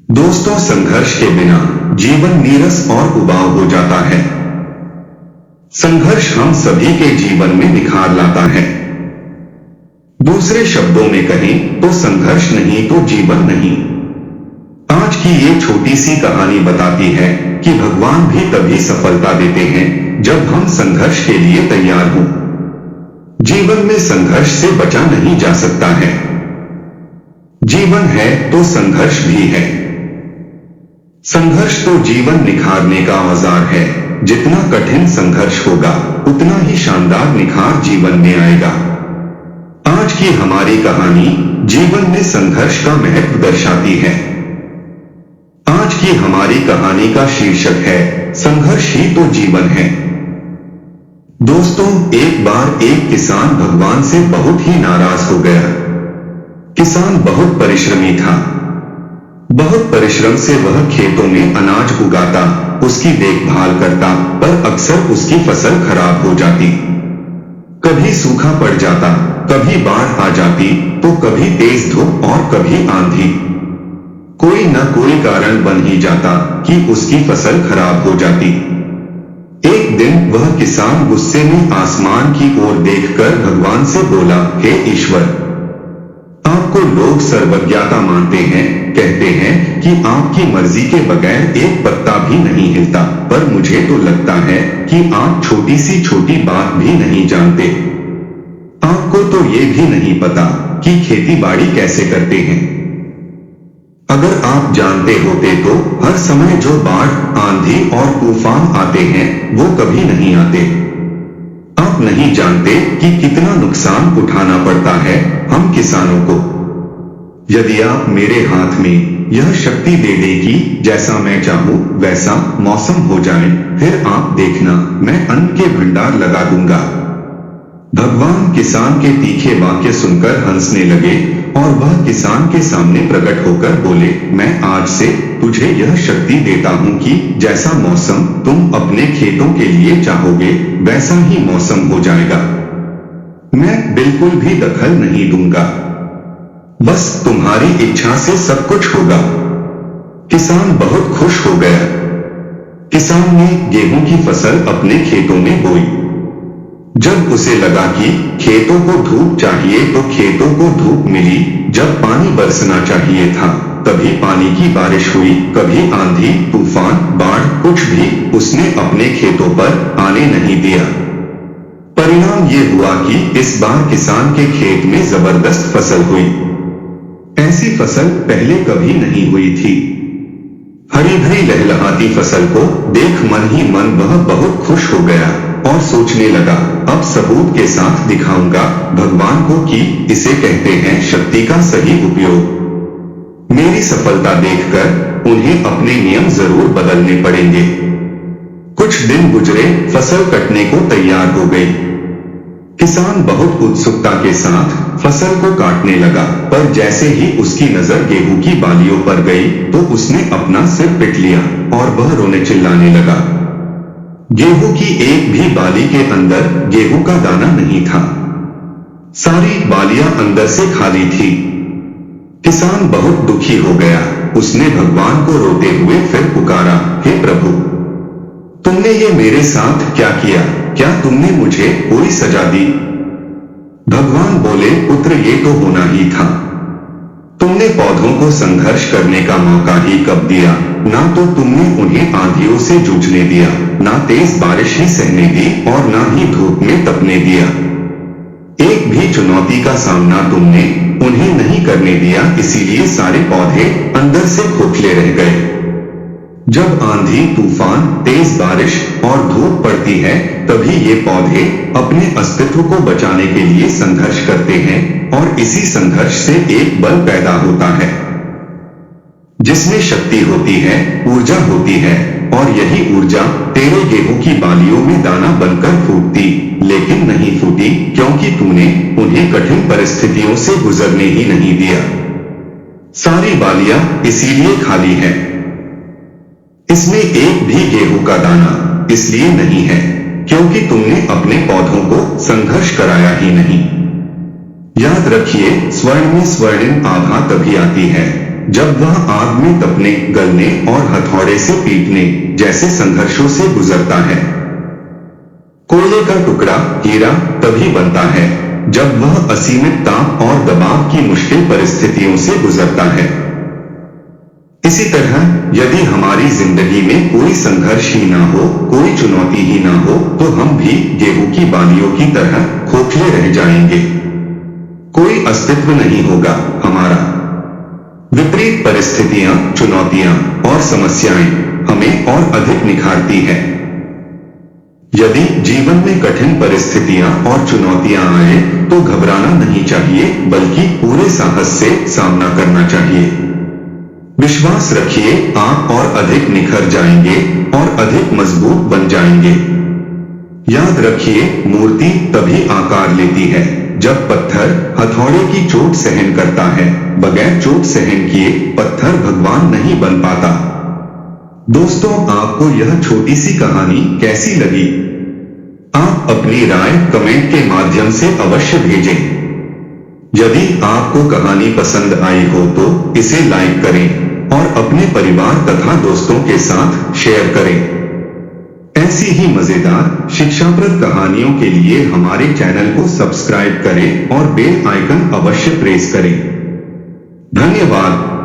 दोस्तों, संघर्ष के बिना जीवन नीरस और उबाऊ हो जाता है। संघर्ष हम सभी के जीवन में निखार लाता है। दूसरे शब्दों में कहें तो संघर्ष नहीं तो जीवन नहीं। आज की ये छोटी सी कहानी बताती है कि भगवान भी तभी सफलता देते हैं जब हम संघर्ष के लिए तैयार हों। जीवन में संघर्ष से बचा नहीं जा सकता है। जीवन है तो संघर्ष भी है। संघर्ष तो जीवन निखारने का औजार है। जितना कठिन संघर्ष होगा उतना ही शानदार निखार जीवन में आएगा। आज की हमारी कहानी जीवन में संघर्ष का महत्व दर्शाती है। आज की हमारी कहानी का शीर्षक है संघर्ष ही तो जीवन है। दोस्तों, एक बार एक किसान भगवान से बहुत ही नाराज हो गया। किसान बहुत परिश्रमी था। बहुत परिश्रम से वह खेतों में अनाज उगाता, उसकी देखभाल करता, पर अक्सर उसकी फसल खराब हो जाती। कभी सूखा पड़ जाता, कभी बाढ़ आ जाती, तो कभी तेज धूप और कभी आंधी। कोई न कोई कारण बन ही जाता कि उसकी फसल खराब हो जाती। एक दिन वह किसान गुस्से में आसमान की ओर देखकर भगवान से बोला, हे ईश्वर, आपको लोग सर्वज्ञता मानते हैं, कहते हैं कि आपकी मर्जी के बगैर एक पत्ता भी नहीं हिलता, पर मुझे तो लगता है कि आप छोटी सी छोटी बात भी नहीं जानते। आपको तो ये भी नहीं पता कि खेती बाड़ी कैसे करते हैं। अगर आप जानते होते तो हर समय जो बाढ़, आंधी और तूफान आते हैं वो कभी नहीं आते। आप नहीं जानते कि कितना नुकसान उठाना पड़ता है हम किसानों को। यदि आप मेरे हाथ में यह शक्ति दे देगी जैसा मैं चाहूं वैसा मौसम हो जाए, फिर आप देखना मैं अन्न के भंडार लगा दूंगा। भगवान किसान के तीखे वाक्य सुनकर हंसने लगे और वह किसान के सामने प्रकट होकर बोले, मैं आज से तुझे यह शक्ति देता हूं कि जैसा मौसम तुम अपने खेतों के लिए चाहोगे वैसा ही मौसम हो जाएगा। मैं बिल्कुल भी दखल नहीं दूंगा, बस तुम्हारी इच्छा से सब कुछ होगा। किसान बहुत खुश हो गया। किसान ने गेहूं की फसल अपने खेतों में बोई। जब उसे लगा कि खेतों को धूप चाहिए तो खेतों को धूप मिली, जब पानी बरसना चाहिए था तभी पानी की बारिश हुई। कभी आंधी, तूफान, बाढ़, कुछ भी उसने अपने खेतों पर आने नहीं दिया। परिणाम ये हुआ कि इस बार किसान के खेत में जबरदस्त फसल हुई। ऐसी फसल पहले कभी नहीं हुई थी। हरी भरी लहलहाती फसल को देख मन ही मन वह बहुत खुश हो गया और सोचने लगा, अब सबूत के साथ दिखाऊंगा भगवान को कि इसे कहते हैं शक्ति का सही उपयोग। मेरी सफलता देखकर उन्हें अपने नियम जरूर बदलने पड़ेंगे। कुछ दिन गुजरे, फसल कटने को तैयार हो गई। किसान बहुत उत्सुकता के साथ फसल को काटने लगा, पर जैसे ही उसकी नजर गेहूं की बालियों पर गई तो उसने अपना सिर पीट लिया और वह रोने चिल्लाने लगा। गेहूं की एक भी बाली के अंदर गेहूं का दाना नहीं था। सारी बालियां अंदर से खाली थी। किसान बहुत दुखी हो गया। उसने भगवान को रोते हुए फिर पुकारा, हे प्रभु, तुमने ये मेरे साथ क्या किया? क्या तुमने मुझे कोई सजा दी? भगवान बोले, पुत्र, ये तो होना ही था। तुमने पौधों को संघर्ष करने का मौका ही कब दिया? ना तो तुमने उन्हें आंधियों से जूझने दिया, ना तेज बारिश ही सहने दी और ना ही धूप में तपने दिया। एक भी चुनौती का सामना तुमने उन्हें नहीं करने दिया, इसीलिए सारे पौधे अंदर से खोखले रह गए। जब आंधी, तूफान, तेज बारिश और धूप पड़ती है तभी ये पौधे अपने अस्तित्व को बचाने के लिए संघर्ष करते हैं और इसी संघर्ष से एक बल पैदा होता है जिसमें शक्ति होती है, ऊर्जा होती है, और यही ऊर्जा तेरे गेहूं की बालियों में दाना बनकर फूटती, लेकिन नहीं फूटी क्योंकि तूने उन्हें कठिन परिस्थितियों से गुजरने ही नहीं दिया। सारी बालियां इसीलिए खाली है। इसमें एक भी गेहूं का दाना इसलिए नहीं है क्योंकि तुमने अपने पौधों को संघर्ष कराया ही नहीं। याद रखिए, स्वर्ण में स्वर्णिम आभा तभी आती है जब वह आग में तपने, गलने और हथौड़े से पीटने जैसे संघर्षों से गुजरता है। कोयले का टुकड़ा, हीरा, तभी बनता है जब वह असीमित ताप और दबाव की मुश्किल परिस्थितियों से गुजरता है। इसी तरह यदि हमारी जिंदगी में कोई संघर्ष ही ना हो, कोई चुनौती ही ना हो, तो हम भी गेहूं की बालियों की तरह खोखले रह जाएंगे। कोई अस्तित्व नहीं होगा हमारा। विपरीत परिस्थितियां, चुनौतियां और समस्याएं हमें और अधिक निखारती है। यदि जीवन में कठिन परिस्थितियां और चुनौतियां आए तो घबराना नहीं चाहिए, बल्कि पूरे साहस से सामना करना चाहिए। विश्वास रखिए, आप और अधिक निखर जाएंगे और अधिक मजबूत बन जाएंगे। याद रखिए, मूर्ति तभी आकार लेती है जब पत्थर हथौड़े की चोट सहन करता है। बगैर चोट सहन किए पत्थर भगवान नहीं बन पाता। दोस्तों, आपको यह छोटी सी कहानी कैसी लगी? आप अपनी राय कमेंट के माध्यम से अवश्य भेजें। यदि आपको कहानी पसंद आई हो तो इसे लाइक करें और अपने परिवार तथा दोस्तों के साथ शेयर करें। ऐसी ही मजेदार शिक्षाप्रद कहानियों के लिए हमारे चैनल को सब्सक्राइब करें और बेल आइकन अवश्य प्रेस करें। धन्यवाद।